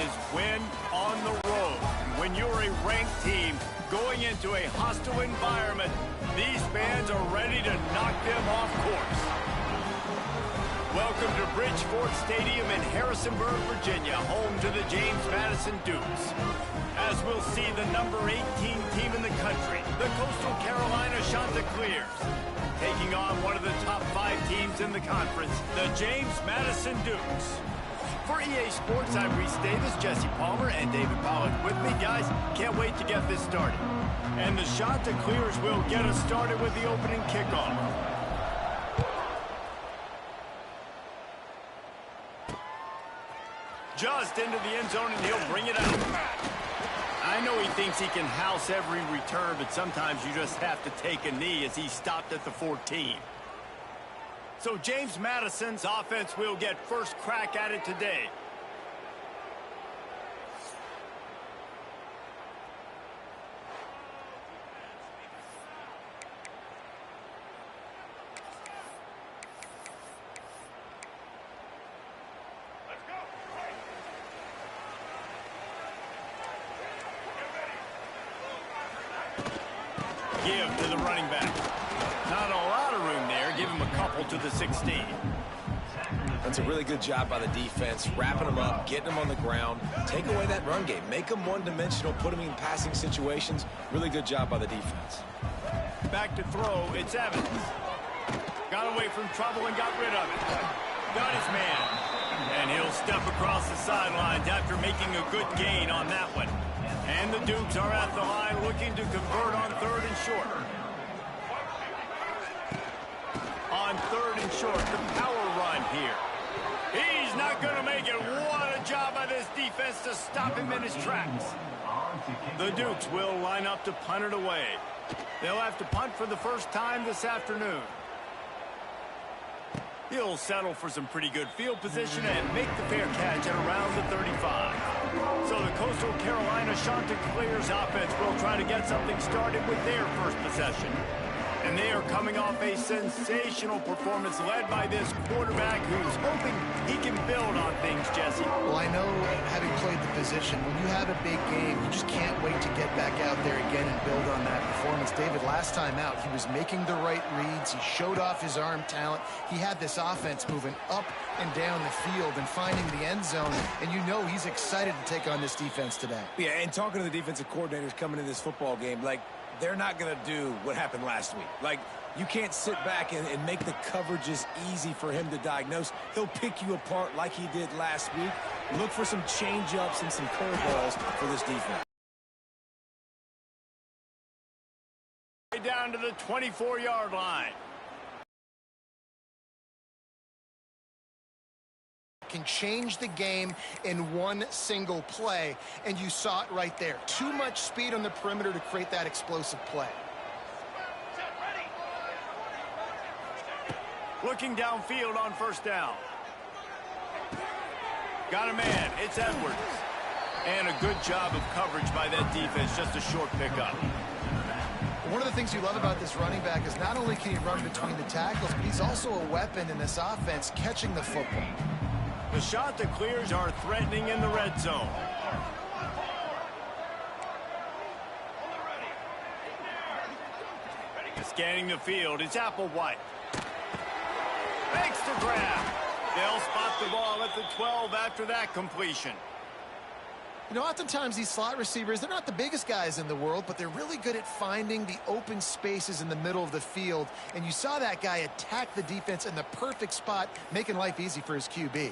is win on the road. When you're a ranked team going into a hostile environment, these fans are ready to knock them off course. Welcome to Bridgeport Stadium in Harrisonburg, Virginia, home to the James Madison Dukes. As we'll see the number 18 team in the country, the Coastal Carolina Chanticleers, taking on one of the top 5 teams in the conference, the James Madison Dukes. For EA Sports, I'm Reese Davis, Jesse Palmer, and David Pollack with me. Guys, can't wait to get this started. And the Chanticleers will get us started with the opening kickoff. Just into the end zone, and he'll bring it out. I know he thinks he can house every return, but sometimes you just have to take a knee as he stopped at the 14. So James Madison's offense will get first crack at it today. Give to the running back. Not a lot of room there. Give him a couple to the 16. That's a really good job by the defense, wrapping them up, getting them on the ground. Take away that run game. Make them one-dimensional, put them in passing situations. Really good job by the defense. Back to throw, it's Evans. Got away from trouble and got rid of it. Got his man. And he'll step across the sidelines after making a good gain on that one. And the Dukes are at the line looking to convert on 3rd and short. On 3rd and short, the power run here. He's not going to make it. What a job by this defense to stop him in his tracks. The Dukes will line up to punt it away. They'll have to punt for the first time this afternoon. He'll settle for some pretty good field position and make the fair catch at around the 35. So the Coastal Carolina Chanticleers offense will try to get something started with their first possession. And they are coming off a sensational performance led by this quarterback who's hoping he can build on things, Jesse. Well, I know, having played the position, when you have a big game, you just can't wait to get back out there again and build on that performance. David, last time out, he was making the right reads. He showed off his arm talent. He had this offense moving up and down the field and finding the end zone. And you know he's excited to take on this defense today. Yeah, and talking to the defensive coordinators coming into this football game, like, they're not going to do what happened last week. Like, you can't sit back and make the coverages easy for him to diagnose. He'll pick you apart like he did last week. Look for some change-ups and some curveballs for this defense. Down to the 24-yard line. Can change the game in one single play, and you saw it right there. Too much speed on the perimeter to create that explosive play. Looking downfield on 1st down. Got a man. It's Edwards. And a good job of coverage by that defense. Just a short pickup. One of the things you love about this running back is not only can he run between the tackles, but he's also a weapon in this offense catching the football. The Chanticleers are threatening in the red zone. Scanning the field, it's Applewhite. Makes the grab. They'll spot the ball at the 12 after that completion. You know, oftentimes these slot receivers, they're not the biggest guys in the world, but they're really good at finding the open spaces in the middle of the field. And you saw that guy attack the defense in the perfect spot, making life easy for his QB.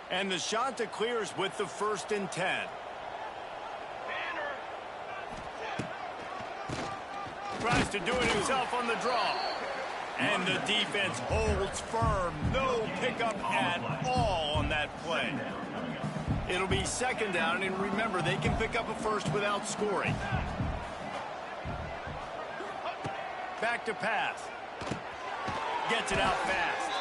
And the Chanticleers with the 1st and 10. Tries to do it himself on the draw. And the defense holds firm. No pickup at all on that play. It'll be 2nd down, and remember, they can pick up a first without scoring. Back to pass. Gets it out fast.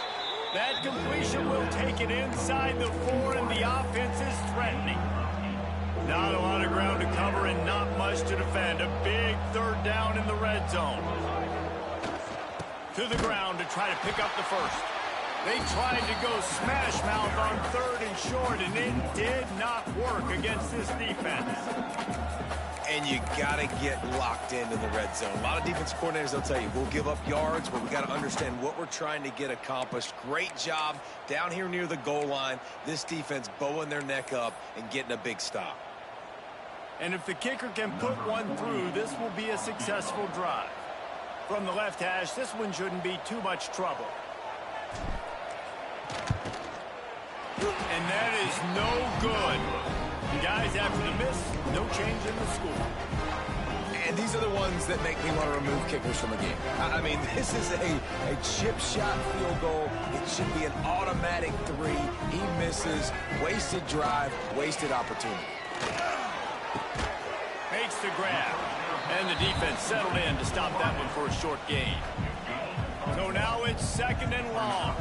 That completion will take it inside the 4, and the offense is threatening. Not a lot of ground to cover cover and not much to defend. A big third down in the red zone. To the ground to try to pick up the first. They tried to go smash mouth on third and short, and it did not work against this defense. And you got to get locked into the red zone. A lot of defense coordinators, they'll tell you, we'll give up yards, but we got to understand what we're trying to get accomplished. Great job down here near the goal line. This defense bowing their neck up and getting a big stop. And if the kicker can put one through, this will be a successful drive. From the left hash, this one shouldn't be too much trouble. And that is no good. And guys, after the miss, no change in the score. And these are the ones that make me want to remove kickers from the game. I mean, this is a chip shot field goal. It should be an automatic 3. He misses. Wasted drive, wasted opportunity. Makes the grab. And the defense settled in to stop that one for a short gain. So now it's 2nd and long.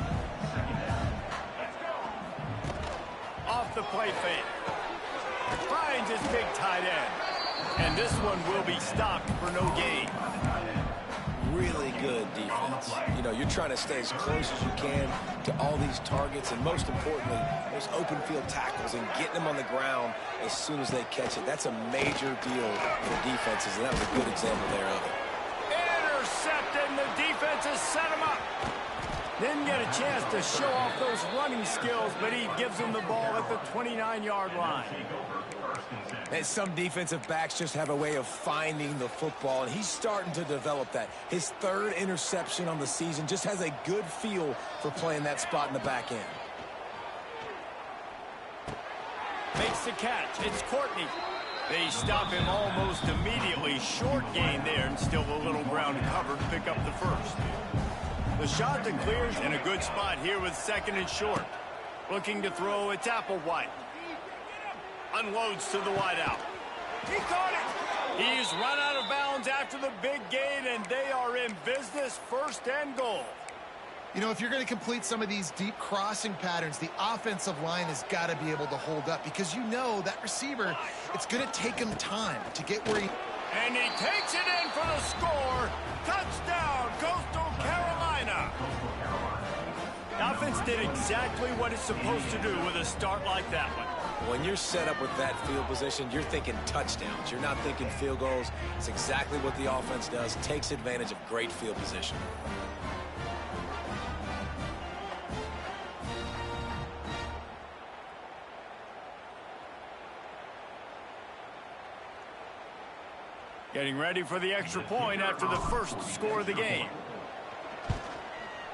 Off the play fake. Finds his big tight end. And this one will be stopped for no gain. Really good defense. You know, you're trying to stay as close as you can to all these targets, and most importantly, those open field tackles and getting them on the ground as soon as they catch it. That's a major deal for defenses, and that was a good example there of it. Intercepted, and the defense has set him up. Didn't get a chance to show off those running skills, but he gives them the ball at the 29-yard line. And some defensive backs just have a way of finding the football, and he's starting to develop that. His 3rd interception on the season, just has a good feel for playing that spot in the back end. Makes the catch. It's Courtney. They stop him almost immediately. Short gain there, and still a little ground covered to pick up the first. The shot that clears in a good spot here with 2nd and short. Looking to throw, it's Applewhite. Unloads to the wideout. He caught it. He's run out of bounds after the big gain, and they are in business. 1st and goal. You know, if you're going to complete some of these deep crossing patterns, the offensive line has got to be able to hold up, because you know that receiver, it's going to take him time to get where he... And he takes it in for the score. Touchdown, Coastal Carolina. The offense did exactly what it's supposed to do with a start like that one. When you're set up with that field position, you're thinking touchdowns. You're not thinking field goals. It's exactly what the offense does. Takes advantage of great field position. Getting ready for the extra point after the first score of the game.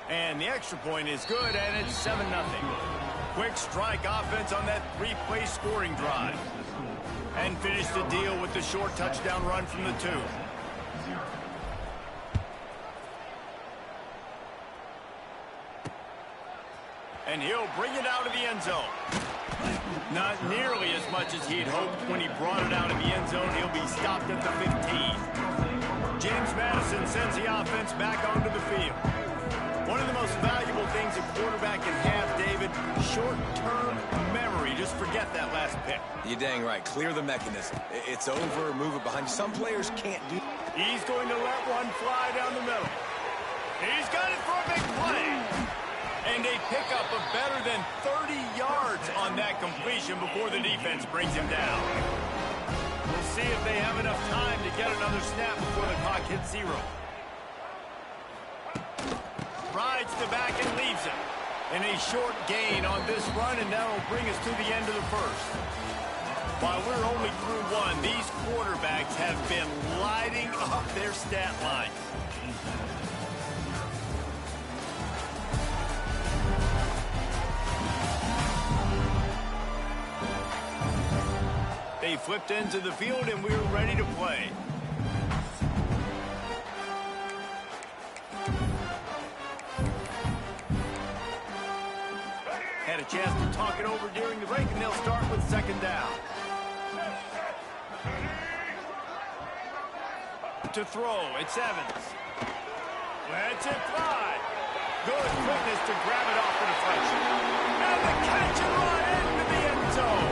And the extra point is good, and it's 7-0. Quick strike offense on that 3-play scoring drive. And finish the deal with the short touchdown run from the 2. And he'll bring it out of the end zone. Not nearly as much as he'd hoped when he brought it out of the end zone. He'll be stopped at the 15. James Madison sends the offense back onto the field. One of the most valuable things a quarterback can have, David, short-term memory. Just forget that last pick. You're dang right. Clear the mechanism. It's over. Move it behind you. Some players can't do. He's going to let one fly down the middle. He's got it for a big play. And they pick up a better than 30 yards on that completion before the defense brings him down. We'll see if they have enough time to get another snap before the clock hits 0. Rides the back and leaves him. And a short gain on this run, and that will bring us to the end of the first. While we're only through 1, these quarterbacks have been lighting up their stat line. They flipped into the field, and we're ready to play. Had a chance to talk it over during the break, and they'll start with 2nd down. To throw, it's Evans. Lets it fly. Good quickness to grab it off the deflection. And the catch and run into the end zone.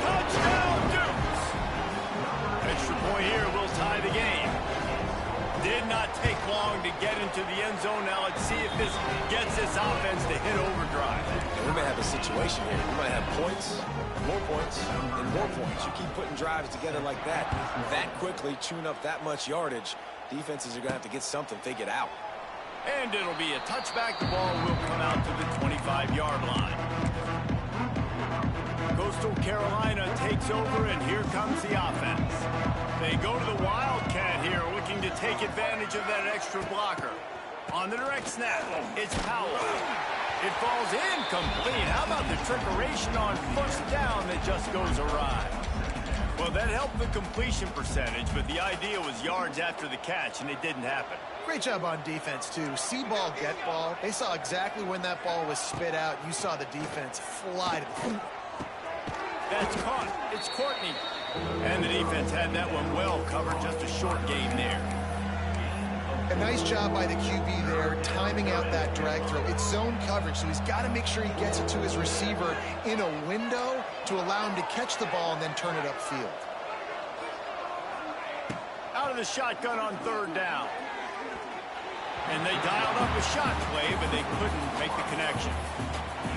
Touchdown, Dukes! Extra point here will tie the game. Did not take long to get into the end zone. Now let's see if this gets this offense to hit overdrive. And we may have a situation here. We might have points, and more points. You keep putting drives together like that quickly, chewing up that much yardage, defenses are going to have to get something figured out. And it'll be a touchback. The ball will come out to the 25-yard line. Coastal Carolina takes over, and here comes the offense. They go to the Wildcat here, looking to take advantage of that extra blocker. On the direct snap, it's Powell. It falls incomplete. How about the trickeration on first down that just goes awry? Well, that helped the completion percentage, but the idea was yards after the catch, and it didn't happen. Great job on defense, too. See ball, get ball. They saw exactly when that ball was spit out. You saw the defense fly to the field. That's caught. It's Courtney. And the defense had that one well covered. Just a short game there. A nice job by the QB there, timing out that drag throw. It's zone coverage, so he's got to make sure he gets it to his receiver in a window to allow him to catch the ball and then turn it upfield. Out of the shotgun on third down. And they dialed up a shot play, but they couldn't make the connection.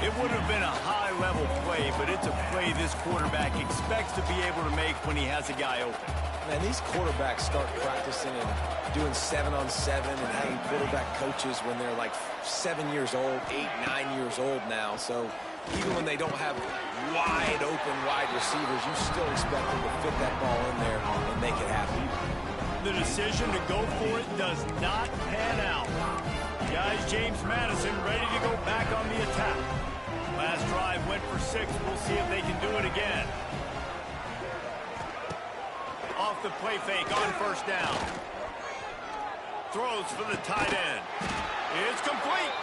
It would have been a high-level play, but it's a play this quarterback expects to be able to make when he has a guy open. Man, these quarterbacks start practicing and doing 7-on-7 and having quarterback coaches when they're like 7 years old, 8, 9 years old now. So even when they don't have wide open wide receivers, you still expect them to fit that ball in there and make it happen. The decision to go for it does not pan out. Guys, James Madison ready to go back on the attack. Last drive went for 6. We'll see if they can do it again. Off the play fake on first down. Throws for the tight end. It's complete.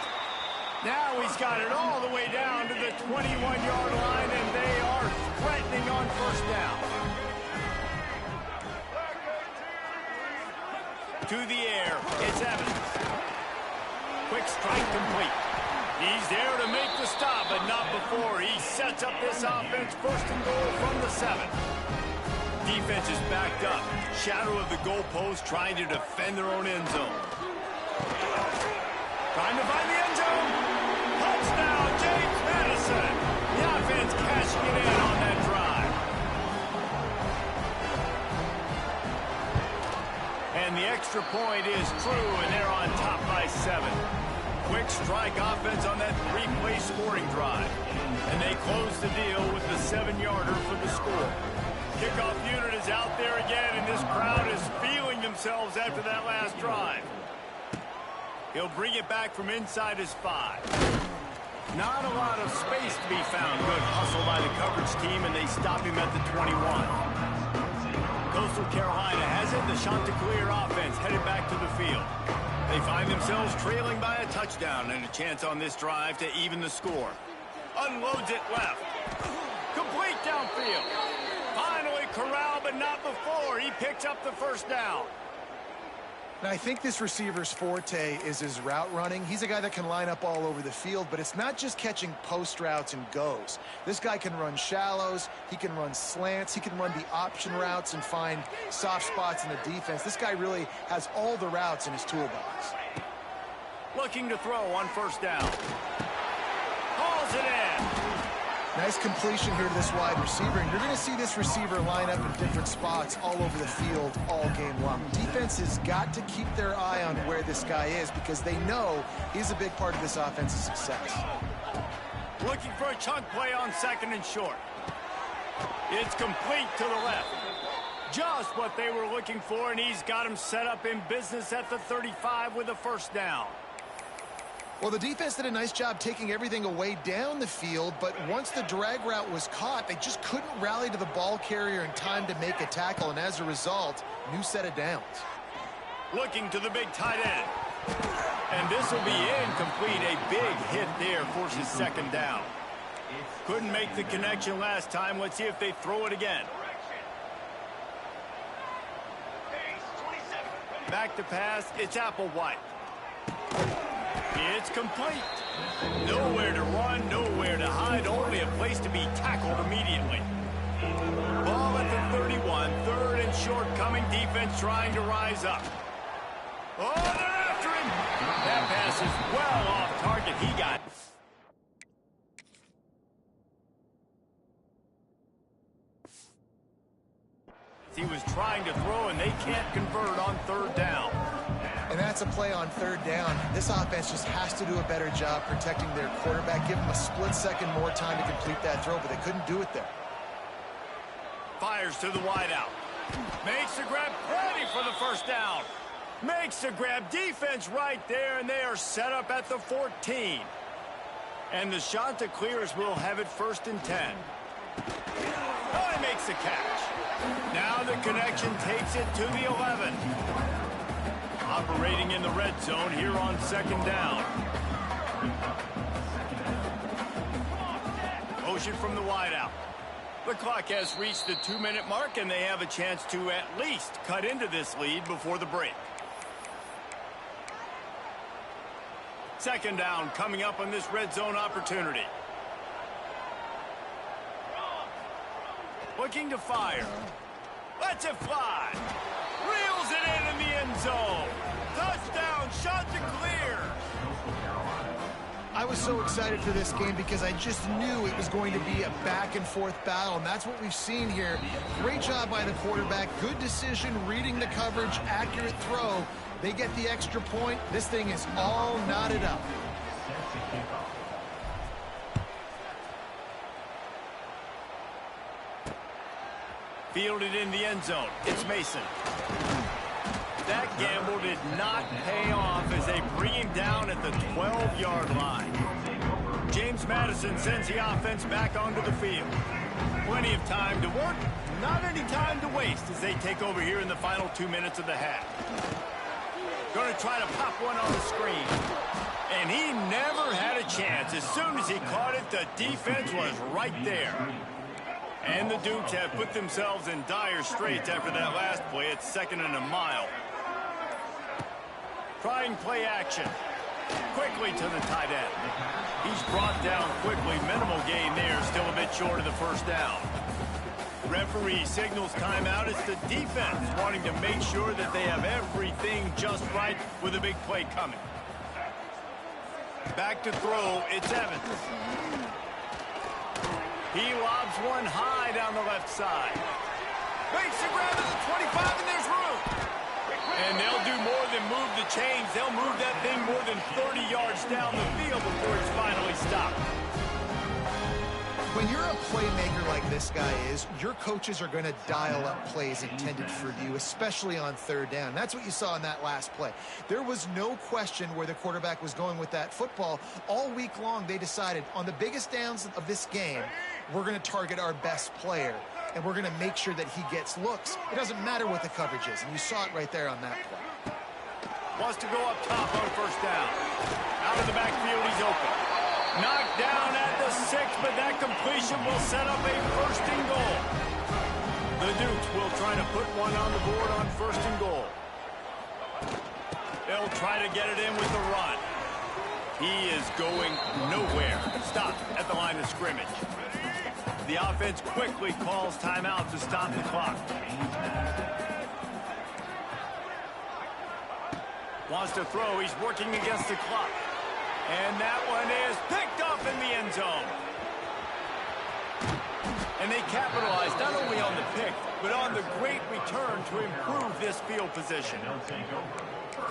Now he's got it all the way down to the 21-yard line, and they are threatening on first down. To the air, it's Evans. Quick strike complete. He's there to make the stop, but not before. He sets up this offense first and goal from the 7. Defense is backed up. Shadow of the goalpost, trying to defend their own end zone. Trying to find the end zone. Touchdown, James Madison. The offense cashing it in on that drive. And the extra point is true, and they're on top by 7. Quick strike offense on that 3-play scoring drive. And they close the deal with the 7-yarder for the score. Kickoff unit is out there again, and this crowd is feeling themselves after that last drive. He'll bring it back from inside his 5. Not a lot of space to be found. Good hustle by the coverage team, and they stop him at the 21. Coastal Carolina has it. The Chanticleer offense headed back to the field. They find themselves trailing by a touchdown and a chance on this drive to even the score. Unloads it left. Complete downfield. Finally corralled, but not before. He picks up the first down. Now, I think this receiver's forte is his route running. He's a guy that can line up all over the field, but it's not just catching post routes and goes. This guy can run shallows, he can run slants, he can run the option routes and find soft spots in the defense. This guy really has all the routes in his toolbox. Looking to throw on first down. Hauls it in. Nice completion here to this wide receiver, and you're going to see this receiver line up in different spots all over the field all game long. Defense has got to keep their eye on where this guy is because they know he's a big part of this offense's success. Looking for a chunk play on second and short. It's complete to the left. Just what they were looking for, and he's got him set up in business at the 35 with a first down. Well, the defense did a nice job taking everything away down the field, but once the drag route was caught, they just couldn't rally to the ball carrier in time to make a tackle, and as a result, new set of downs. Looking to the big tight end. And this will be incomplete. A big hit there forces second down. Couldn't make the connection last time. Let's see if they throw it again. Back to pass. It's Applewhite. It's complete. Nowhere to run, nowhere to hide, only a place to be tackled immediately. Ball at the 31, third and short coming, defense trying to rise up. Oh, they're after him. That pass is well off target. He got it. He was trying to throw, and they can't convert on third down. And that's a play on third down. This offense just has to do a better job protecting their quarterback. Give them a split second more time to complete that throw, but they couldn't do it there. Fires to the wideout. Makes the grab, ready for the first down. Makes the grab, defense right there, and they are set up at the 14. And the Chanticleers will have it 1st and 10. Oh, he makes the catch. Now the connection takes it to the 11. Operating in the red zone here on 2nd down. Motion from the wideout. The clock has reached the 2-minute mark, and they have a chance to at least cut into this lead before the break. 2nd down coming up on this red zone opportunity. Looking to fire. Lets it fly. Reels it in the end zone. Touchdown, Chanticleer. I was so excited for this game because I just knew it was going to be a back-and-forth battle, and that's what we've seen here. Great job by the quarterback. Good decision, reading the coverage, accurate throw. They get the extra point. This thing is all knotted up. Fielded in the end zone. It's Mason. That gamble did not pay off as they bring him down at the 12-yard line. James Madison sends the offense back onto the field. Plenty of time to work, not any time to waste as they take over here in the final 2 minutes of the half. Going to try to pop one on the screen. And he never had a chance. As soon as he caught it, the defense was right there. And the Dukes have put themselves in dire straits after that last play. It's 2nd and a mile. Trying play action. Quickly to the tight end. He's brought down quickly. Minimal gain there. Still a bit short of the 1st down. Referee signals timeout. It's the defense wanting to make sure that they have everything just right with a big play coming. Back to throw. It's Evans. He lobs one high down the left side. Makes the grab at the 25, and there's room. And they'll do more than move the chains. They'll move that thing more than 30 yards down the field before it's finally stopped. When you're a playmaker like this guy is, your coaches are going to dial up plays intended for you, especially on 3rd down. That's what you saw in that last play. There was no question where the quarterback was going with that football. All week long, they decided on the biggest downs of this game, we're going to target our best player, and we're going to make sure that he gets looks. It doesn't matter what the coverage is, and you saw it right there on that play. Wants to go up top on 1st down. Out of the backfield, he's open. Knocked down at the 6, but that completion will set up a 1st and goal. The Dukes will try to put one on the board on 1st and goal. They'll try to get it in with the run. He is going nowhere. Stopped at the line of scrimmage. The offense quickly calls timeout to stop the clock. Wants to throw. He's working against the clock. And that one is picked up in the end zone. And they capitalized not only on the pick, but on the great return to improve this field position.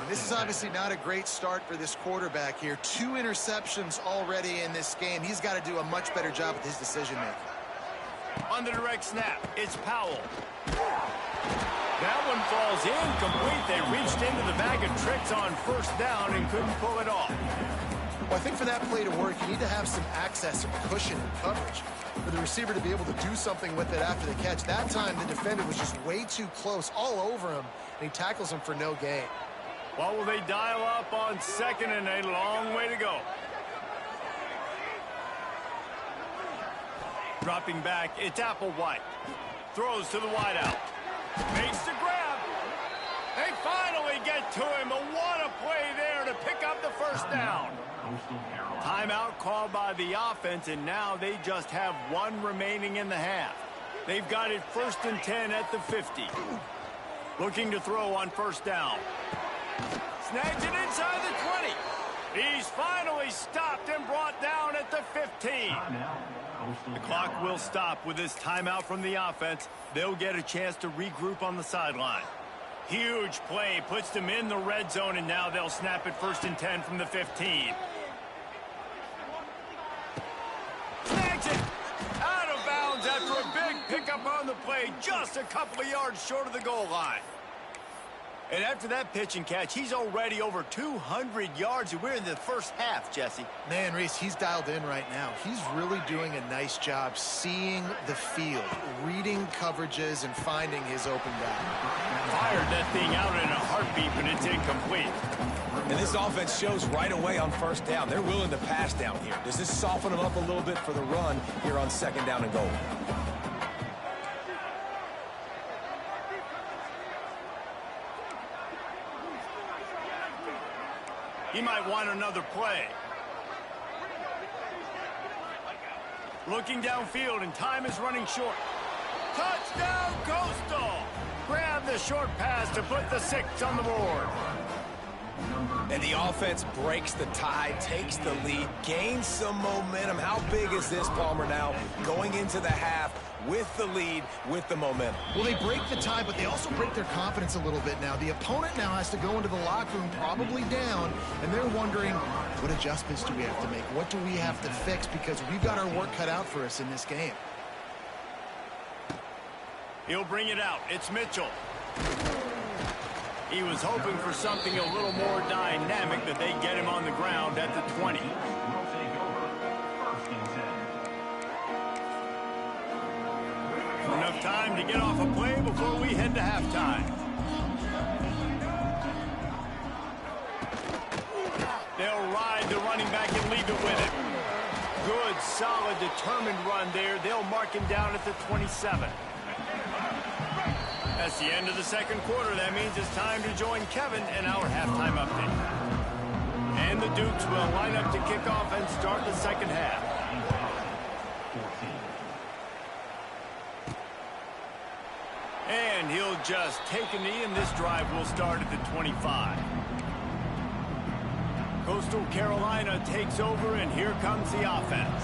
This is obviously not a great start for this quarterback here. 2 interceptions already in this game. He's got to do a much better job with his decision-making. On the direct snap, it's Powell. That one falls incomplete. They reached into the bag of tricks on 1st down and couldn't pull it off. Well, I think for that play to work, you need to have some access and cushion and coverage for the receiver to be able to do something with it after the catch. That time, the defender was just way too close, all over him, and he tackles him for no gain. What will they dial up on 2nd and a long way to go? Dropping back, it's Applewhite. Throws to the wideout. Makes the grab. They finally get to him. But what a play there to pick up the 1st down. Timeout called by the offense, and now they just have 1 remaining in the half. They've got it 1st and 10 at the 50. Looking to throw on 1st down. Snags it inside the 20. He's finally stopped and brought down at the 15. The clock will stop with this timeout from the offense. They'll get a chance to regroup on the sideline. Huge play, puts them in the red zone, and now they'll snap it 1st and 10 from the 15. Snags it! Out of bounds after a big pickup on the play, just a couple of yards short of the goal line. And after that pitch and catch, he's already over 200 yards, and we're in the first half, Jesse. Man, Reese, he's dialed in right now. He's really doing a nice job seeing the field, reading coverages, and finding his open guy. Fired that thing out in a heartbeat, but it's incomplete. And this offense shows right away on 1st down. They're willing to pass down here. Does this soften them up a little bit for the run here on 2nd down and goal? He might want another play. Looking downfield, and time is running short. Touchdown, Coastal! Grab the short pass to put the 6 on the board. And the offense breaks the tie, takes the lead, gains some momentum. How big is this, Palmer, now going into the half with the lead, with the momentum? Well, they break the tie, but they also break their confidence a little bit now. The opponent now has to go into the locker room probably down, and they're wondering, what adjustments do we have to make? What do we have to fix? Because we've got our work cut out for us in this game. He'll bring it out. It's Mitchell. He was hoping for something a little more dynamic, that they get him on the ground at the 20. Enough time to get off a play before we head to halftime. They'll ride the running back and leave it with him. Good, solid, determined run there. They'll mark him down at the 27. That's the end of the 2nd quarter. That means it's time to join Kevin in our halftime update. And the Dukes will line up to kick off and start the 2nd half. And he'll just take a knee, and this drive will start at the 25. Coastal Carolina takes over, and here comes the offense.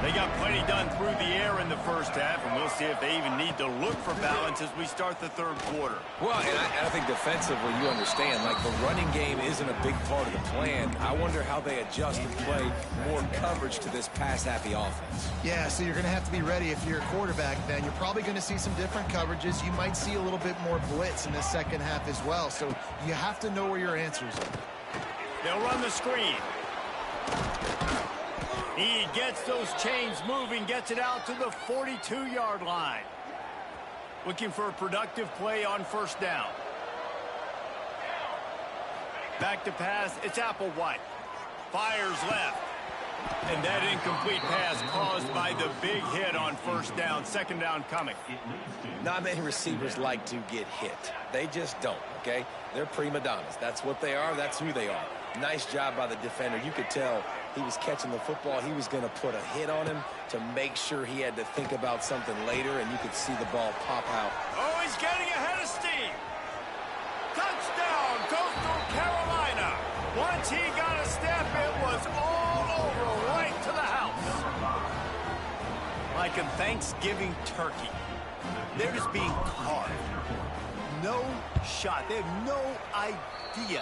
They got plenty done through the air in the 1st half, and we'll see if they even need to look for balance as we start the 3rd quarter. Well, and I think defensively, you understand, like the running game isn't a big part of the plan. I wonder how they adjust and play more coverage to this pass-happy offense. Yeah, so you're going to have to be ready if you're a quarterback, then. You're probably going to see some different coverages. You might see a little bit more blitz in the 2nd half as well, so you have to know where your answers are. They'll run the screen. He gets those chains moving, gets it out to the 42-yard line. Looking for a productive play on 1st down. Back to pass, it's Applewhite. Fires left. And that incomplete pass caused by the big hit on 1st down. 2nd down coming. Not many receivers like to get hit. They just don't, okay? They're prima donnas. That's what they are. That's who they are. Nice job by the defender. You could tell he was catching the football. He was going to put a hit on him to make sure he had to think about something later, and you could see the ball pop out. Oh, he's getting ahead of steam. Touchdown, Coastal Carolina. Once he got a step, it was all over, right to the house. Like a Thanksgiving turkey. They're just being carved. No shot. They have no idea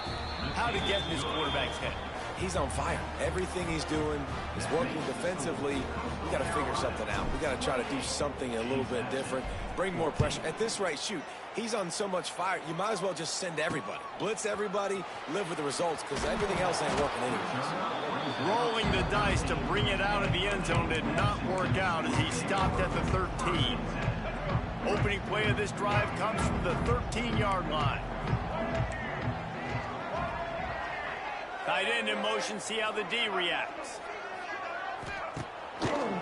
how to get in this quarterback's head. He's on fire. Everything he's doing is working defensively. We got to figure something out. We got to try to do something a little bit different, bring more pressure. At this rate, shoot, he's on so much fire, you might as well just send everybody. Blitz everybody, live with the results, because everything else ain't working anyways. Rolling the dice to bring it out of the end zone did not work out as he stopped at the 13. Opening play of this drive comes from the 13-yard line. Tight end in motion, see how the D reacts.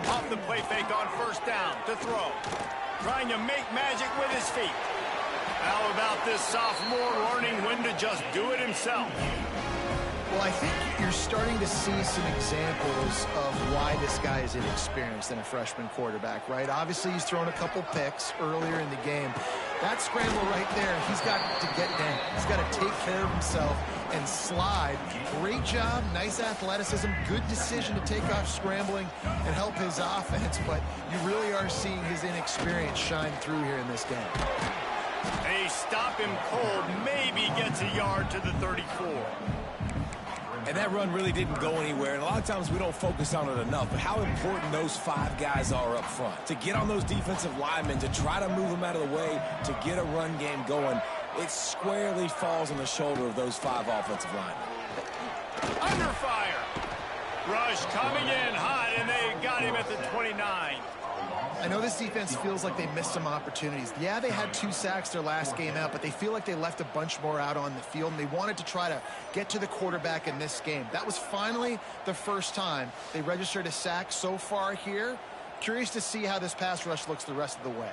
Off the play fake on 1st down to throw. Trying to make magic with his feet. How about this sophomore learning when to just do it himself? Well, I think you're starting to see some examples of why this guy is inexperienced in a freshman quarterback, right? Obviously, he's thrown a couple picks earlier in the game. That scramble right there, he's got to get down. He's got to take care of himself and slide. Great job, nice athleticism, good decision to take off scrambling and help his offense, but you really are seeing his inexperience shine through here in this game. They stop him cold, maybe gets a yard to the 34. And that run really didn't go anywhere, and a lot of times we don't focus on it enough, but how important those 5 guys are up front. To get on those defensive linemen, to try to move them out of the way, to get a run game going, it squarely falls on the shoulder of those 5 offensive linemen. Under fire. Rush coming in hot, and they got him at the 29. I know this defense feels like they missed some opportunities. Yeah, they had 2 sacks their last game out, but they feel like they left a bunch more out on the field, and they wanted to try to get to the quarterback in this game. That was finally the first time they registered a sack so far here. Curious to see how this pass rush looks the rest of the way.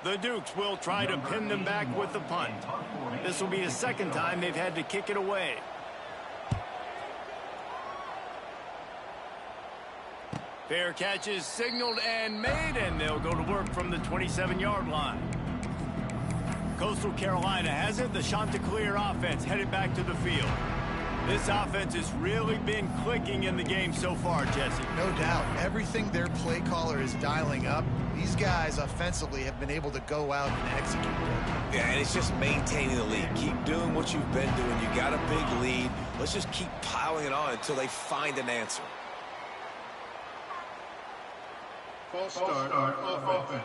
The Dukes will try to pin them back with the punt. This will be the second time they've had to kick it away. Fair catch is signaled and made, and they'll go to work from the 27-yard line. Coastal Carolina has it. The Chanticleer offense headed back to the field. This offense has really been clicking in the game so far, Jesse. No doubt. Everything their play caller is dialing up, these guys offensively have been able to go out and execute. Yeah, and it's just maintaining the lead. Keep doing what you've been doing. You got a big lead. Let's just keep piling it on until they find an answer. False start on offense.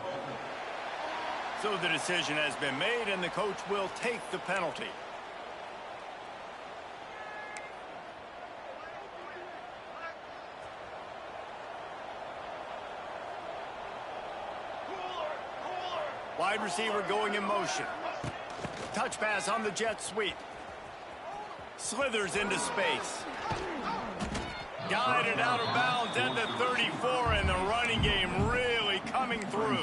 So the decision has been made, and the coach will take the penalty. Wide receiver going in motion. Touch pass on the jet sweep. Slithers into space. Guided out of bounds at the 34, and the running game really coming through.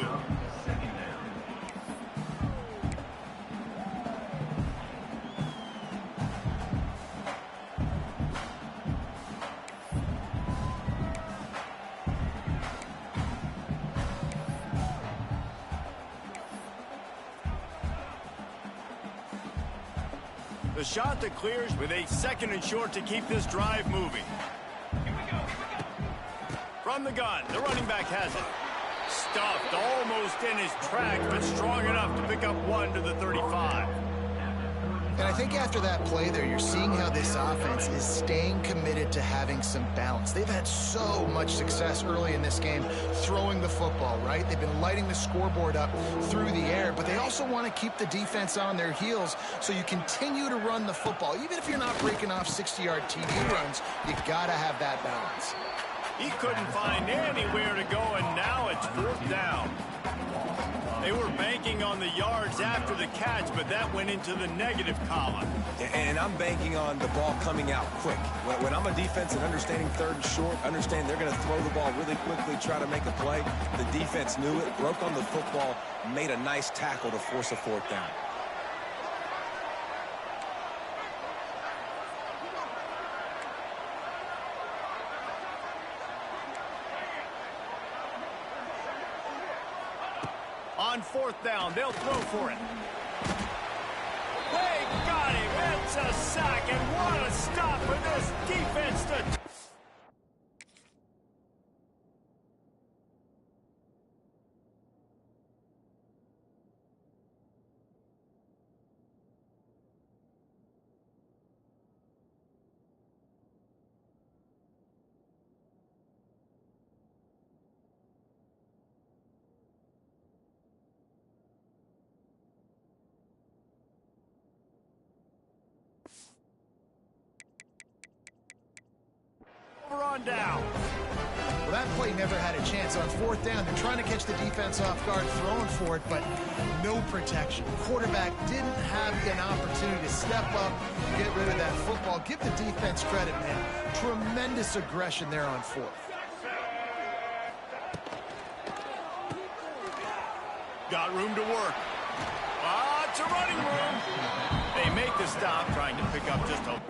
The shot that clears with a 2nd and short to keep this drive moving. From the gun, the running back has it. Stuffed almost in his track, but strong enough to pick up 1 to the 35. And I think after that play there, you're seeing how this offense is staying committed to having some balance. They've had so much success early in this game throwing the football, right? They've been lighting the scoreboard up through the air, but they also want to keep the defense on their heels, so you continue to run the football. Even if you're not breaking off 60-yard TD runs, you got to have that balance. He couldn't find anywhere to go, and now it's 4th down. They were banking on the yards after the catch, but that went into the negative column. And I'm banking on the ball coming out quick. When I'm a defense and understanding 3rd and short, understand they're going to throw the ball really quickly, try to make a play. The defense knew it, broke on the football, made a nice tackle to force a 4th down. On 4th down, they'll throw for it. They got him. It's a sack, and what a stop for this defense to... on down. Well, that play never had a chance. On 4th down, they're trying to catch the defense off guard, throwing for it, but no protection. Quarterback didn't have an opportunity to step up, get rid of that football. Give the defense credit, man. Tremendous aggression there on 4th. Got room to work. Ah, lots of running room. They make the stop, trying to pick up just a...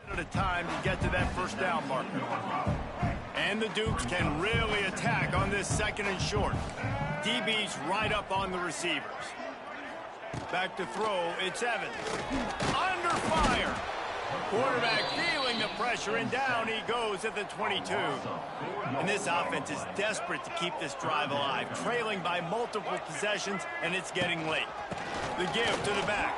At a time to get to that first down marker. And the Dukes can really attack on this second and short. DB's right up on the receivers. Back to throw, it's Evans. Under fire. Quarterback feeling the pressure, and down he goes at the 22. And this offense is desperate to keep this drive alive, trailing by multiple possessions, and it's getting late. The give to the back.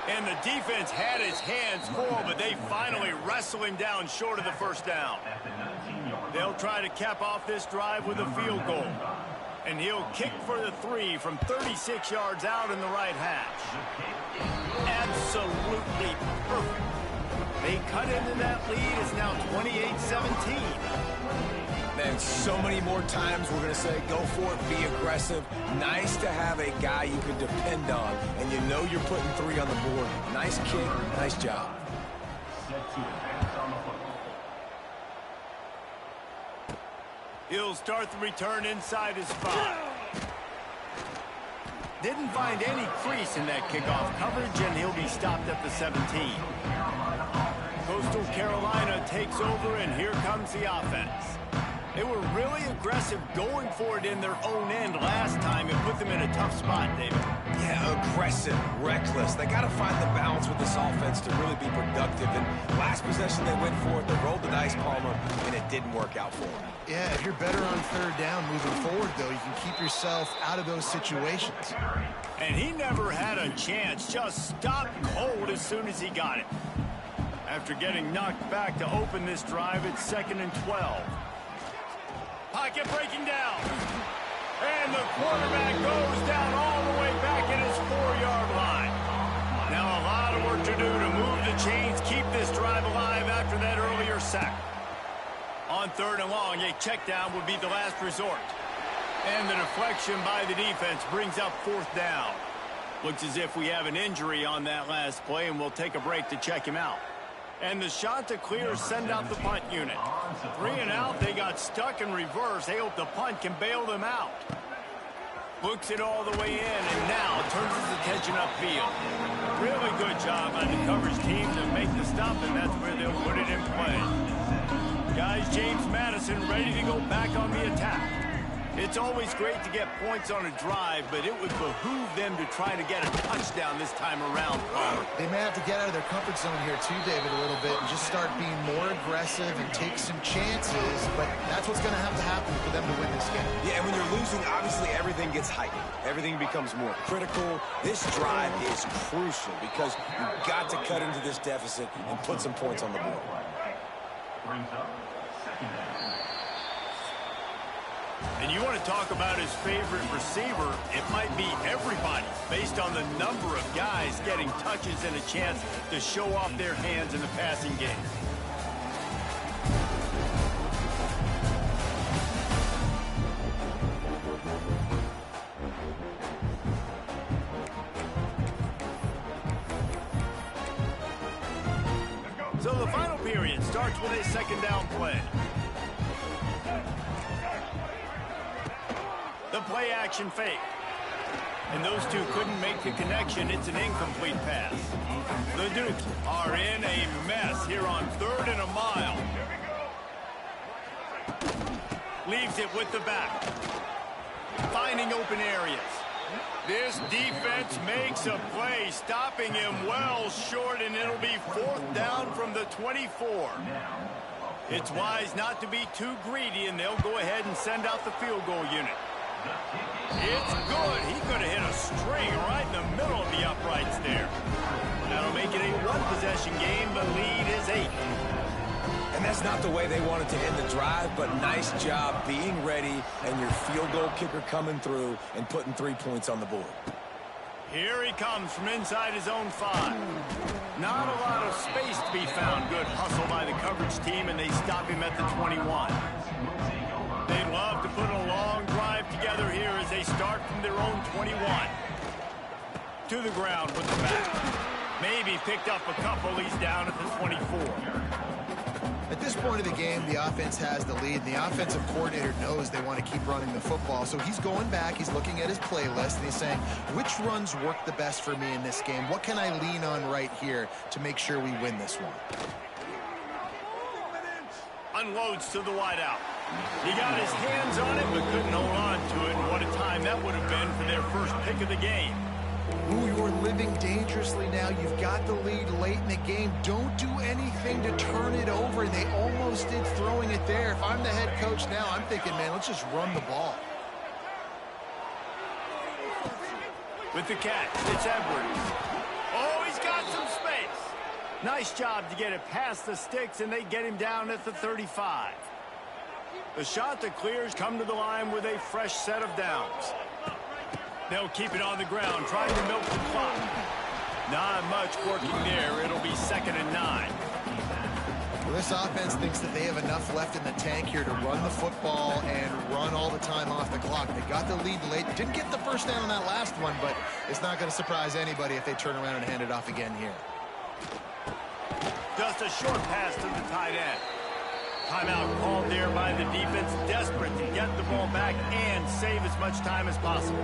And the defense had his hands full, but they finally wrestle him down short of the first down. They'll try to cap off this drive with a field goal. And he'll kick for the 3 from 36 yards out in the right hash. Absolutely perfect. They cut into that lead. It's now 28-17. Man, so many more times we're going to say, go for it, be aggressive. Nice to have a guy you can depend on, and you know you're putting 3 on the board. Nice kick, nice job. He'll start the return inside his spot. Didn't find any crease in that kickoff coverage, and he'll be stopped at the 17. Coastal Carolina takes over, and here comes the offense. They were really aggressive going for it in their own end last time and put them in a tough spot, David. Yeah, aggressive, reckless. They got to find the balance with this offense to really be productive. And last possession they went for it, they rolled the dice, Palmer, and it didn't work out for them. Yeah, if you're better on third down moving forward, though, you can keep yourself out of those situations. And he never had a chance, just stopped cold as soon as he got it. After getting knocked back to open this drive, it's 2nd and 12. Pocket breaking down. And the quarterback goes down all the way back at his 4-yard line. Now a lot of work to do to move the chains, keep this drive alive after that earlier sack. On 3rd and long, a check down would be the last resort. And the deflection by the defense brings up 4th down. Looks as if we have an injury on that last play, and we'll take a break to check him out. And the Chanticleers send out the punt unit. 3 and out, they got stuck in reverse. They hope the punt can bail them out. Books it all the way in, and now turns his attention upfield. Really good job by the coverage team to make the stop, and that's where they'll put it in play. Guys, James Madison ready to go back on the attack. It's always great to get points on a drive, but it would behoove them to try to get a touchdown this time around. They may have to get out of their comfort zone here too, David, a little bit, and just start being more aggressive and take some chances, but that's what's going to have to happen for them to win this game. Yeah, and when you're losing, obviously everything gets heightened. Everything becomes more critical. This drive is crucial because you've got to cut into this deficit and put some points on the board. And you want to talk about his favorite receiver, it might be everybody, based on the number of guys getting touches and a chance to show off their hands in the passing game. So the final period starts with a second down play. The play action fake. And those two couldn't make the connection. It's an incomplete pass. The Dukes are in a mess here on 3rd and a mile. Leaves it with the back. Finding open areas. This defense makes a play, stopping him well short, and it'll be 4th down from the 24. It's wise not to be too greedy, and they'll go ahead and send out the field goal unit. It's good. He could have hit a string right in the middle of the uprights there. That'll make it a one-possession game. The lead is 8. And that's not the way they wanted to end the drive, but nice job being ready and your field goal kicker coming through and putting 3 points on the board. Here he comes from inside his own 5. Not a lot of space to be found. Good hustle by the coverage team, and they stop him at the 21. They'd love to put a long drive together here as they start from their own 21. To the ground with the back. Maybe picked up a couple. He's down at the 24. At this point of the game, the offense has the lead. The offensive coordinator knows they want to keep running the football. So he's going back, he's looking at his playlist, and he's saying, which runs work the best for me in this game? What can I lean on right here to make sure we win this one? Unloads to the wideout. He got his hands on it, but couldn't hold on to it. And what a time that would have been for their first pick of the game. Ooh, you're living dangerously now. You've got the lead late in the game. Don't do anything to turn it over. And they almost did throwing it there. If I'm the head coach now, I'm thinking, man, let's just run the ball. With the catch, it's Edwards. Oh, he's got some space. Nice job to get it past the sticks, and they get him down at the 35. The shot that clears come to the line with a fresh set of downs. They'll keep it on the ground, trying to milk the clock. Not much working there. It'll be 2nd and 9. Well, this offense thinks that they have enough left in the tank here to run the football and run all the time off the clock. They got the lead late. Didn't get the first down on that last one, but it's not going to surprise anybody if they turn around and hand it off again here. Just a short pass to the tight end. Timeout called there by the defense, desperate to get the ball back and save as much time as possible.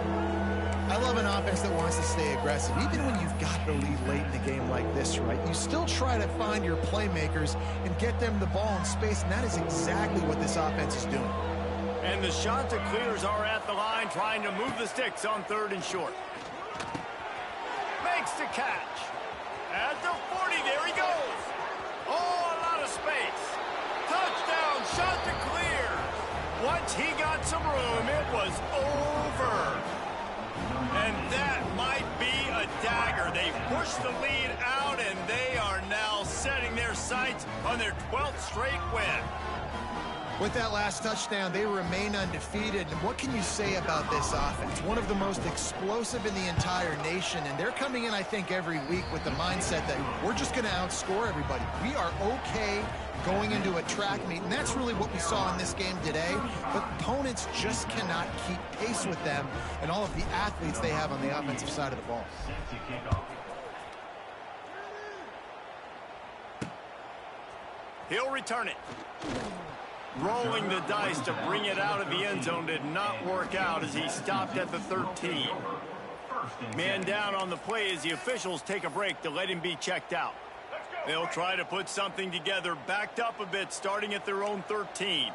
I love an offense that wants to stay aggressive. Even when you've got the lead late in the game like this, right, you still try to find your playmakers and get them the ball in space, and that is exactly what this offense is doing. And the shot to clears are at the line, trying to move the sticks on 3rd and short. Makes the catch. At the 40, there he goes. Oh, a lot of space. Touchdown, shot to clear. Once he got some room, it was over. And that might be a dagger. They pushed the lead out, and they are now setting their sights on their 12th straight win. With that last touchdown, they remain undefeated. And what can you say about this offense? One of the most explosive in the entire nation. And they're coming in, I think, every week with the mindset that we're just going to outscore everybody. We are okay going into a track meet, and that's really what we saw in this game today. But opponents just cannot keep pace with them and all of the athletes they have on the offensive side of the ball. He'll return it. Rolling the dice to bring it out of the end zone did not work out as he stopped at the 13. Man down on the play as the officials take a break to let him be checked out. They'll try to put something together, backed up a bit, starting at their own 13.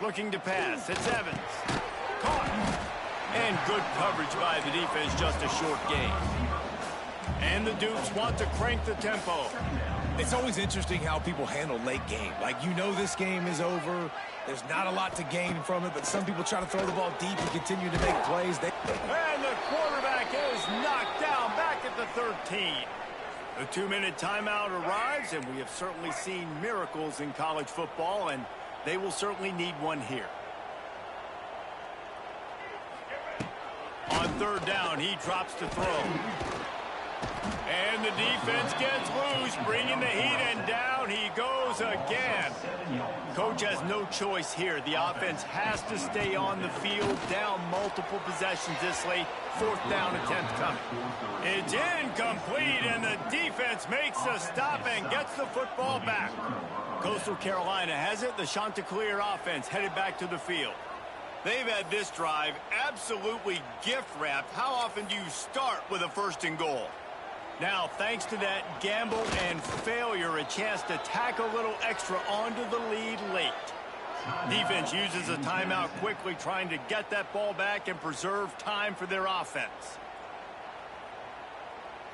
Looking to pass. It's Evans. Caught. And good coverage by the defense, just a short gain. And the Dukes want to crank the tempo. It's always interesting how people handle late game. Like, you know this game is over. There's not a lot to gain from it, but some people try to throw the ball deep and continue to make plays. And the quarterback is knocked down back at the 13. The 2-minute timeout arrives, and we have certainly seen miracles in college football, and they will certainly need one here. On 3rd down, he drops to throw. And the defense gets loose, bringing the heat, and down he goes again. Coach has no choice here. The offense has to stay on the field, down multiple possessions this late. 4th down attempt coming. It's incomplete, and the defense defense makes a stop and gets the football back. Coastal Carolina has it. The Chanticleer offense headed back to the field. They've had this drive absolutely gift-wrapped. How often do you start with a first and goal? Now, thanks to that gamble and failure, a chance to tack a little extra onto the lead late. Defense uses a timeout quickly, trying to get that ball back and preserve time for their offense.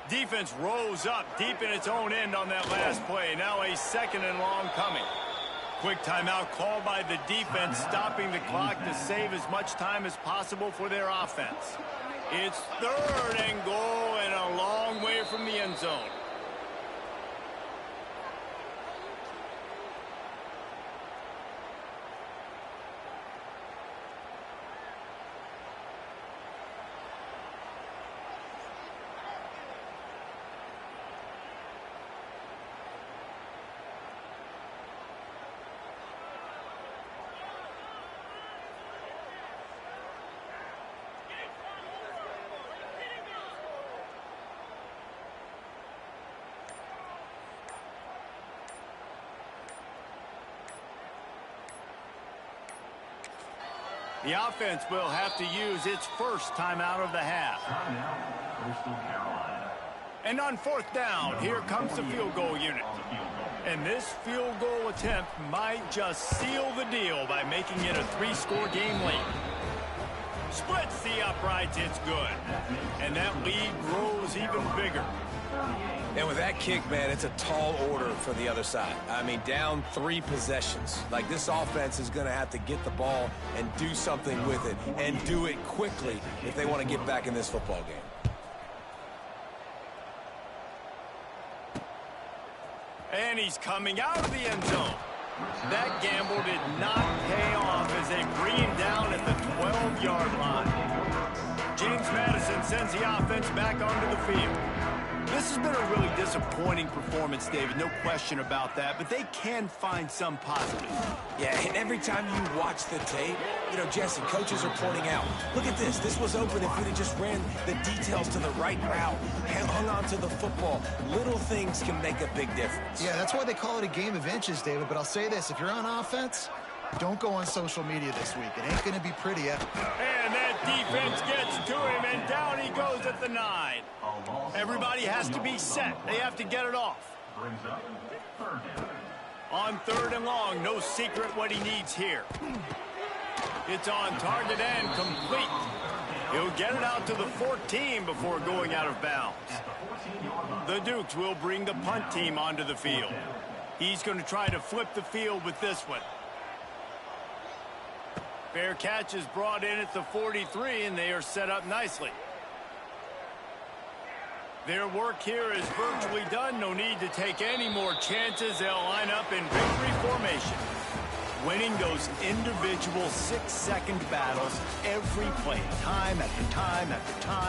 Defense rose up deep in its own end on that last play. Now a second and long coming. Quick timeout called by the defense, stopping the clock to save as much time as possible for their offense. It's third and goal and a long way from the end zone. The offense will have to use its first timeout of the half. And on fourth down, here comes the field goal unit. And this field goal attempt might just seal the deal by making it a three-score game late. Splits the uprights, it's good. And that lead grows even bigger. And with that kick, man, it's a tall order for the other side. I mean, down 3 possessions. Like, this offense is going to have to get the ball and do something with it, and do it quickly if they want to get back in this football game. And he's coming out of the end zone. That gamble did not pay off as they bring him down at the 12-yard line. James Madison sends the offense back onto the field. This has been a really disappointing performance, David, no question about that, but they can find some positive. Yeah, and every time you watch the tape, you know, Jesse, coaches are pointing out, look at this. This was open if we'd have just ran the details to the right route, hung on to the football. Little things can make a big difference. Yeah, that's why they call it a game of inches, David. But I'll say this, if you're on offense, don't go on social media this week. It ain't going to be pretty. And that defense gets to him, and down he goes at the 9. Everybody has to be set. They have to get it off. On third and long, no secret what he needs here. It's on target and complete. He'll get it out to the 14 before going out of bounds. The Dukes will bring the punt team onto the field. He's going to try to flip the field with this one. Fair catch is brought in at the 43, and they are set up nicely. Their work here is virtually done. No need to take any more chances. They'll line up in victory formation. Winning those individual 6-second battles every play, time after time after time.